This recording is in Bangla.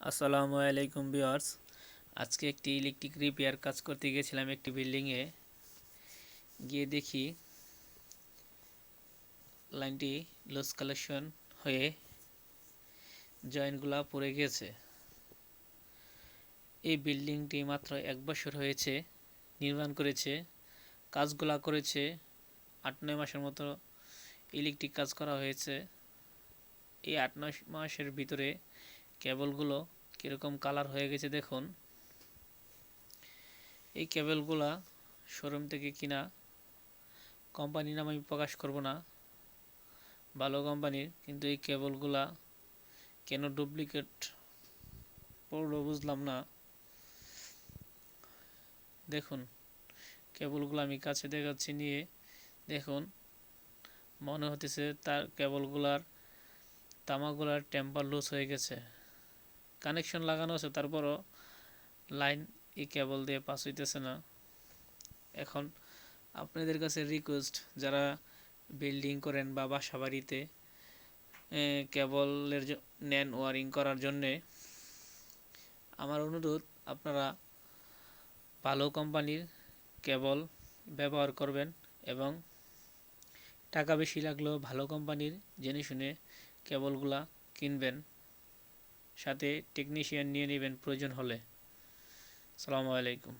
আসসালামু আলাইকুম ভিউয়ার্স। আজকে একটি ইলেকট্রিক রিপেয়ার কাজ করতে গিয়েছিলাম একটি বিল্ডিংয়ে। গিয়ে দেখি লাইনটি লস কালেকশন হয়ে জয়েন্টগুলা পড়ে গেছে। এই বিল্ডিংটি মাত্র 1 বছর হয়েছে নির্মাণ করেছে। কাজগুলা করেছে 8-9 মাসের মতো ইলেকট্রিক কাজ করা হয়েছে। এই 8-9 মাসের ভিতরে কেবলগুলো কীরকম কালার হয়ে গেছে দেখুন। এই কেবলগুলা শোরুম থেকে কিনা, কোম্পানির নাম আমি প্রকাশ করব না, ভালো কোম্পানির, কিন্তু এই কেবলগুলা কেন ডুপ্লিকেট পড়লো বুঝলাম না। দেখুন কেবলগুলো আমি কাছে দেখাচ্ছি, নিয়ে দেখুন মনে হতেছে তার কেবলগুলার তামাগুলার টেম্পার লুজ হয়ে গেছে। কানেকশন লাগানো আছে, তারপরও লাইন এই কেবল দিয়ে পাস হইতেছে না। এখন আপনাদের কাছে রিকোয়েস্ট, যারা বিল্ডিং করেন বা বাসা বাড়িতে কেবলের নেন ওয়ারিং করার জন্যে, আমার অনুরোধ আপনারা ভালো কোম্পানির কেবল ব্যবহার করবেন এবং টাকা বেশি লাগলেও ভালো কোম্পানির জেনে শুনে কেবলগুলা কিনবেন, সাথে টেকনিশিয়ান নিয়ে নেবেন প্রয়োজন হলে। আসসালামু আলাইকুম।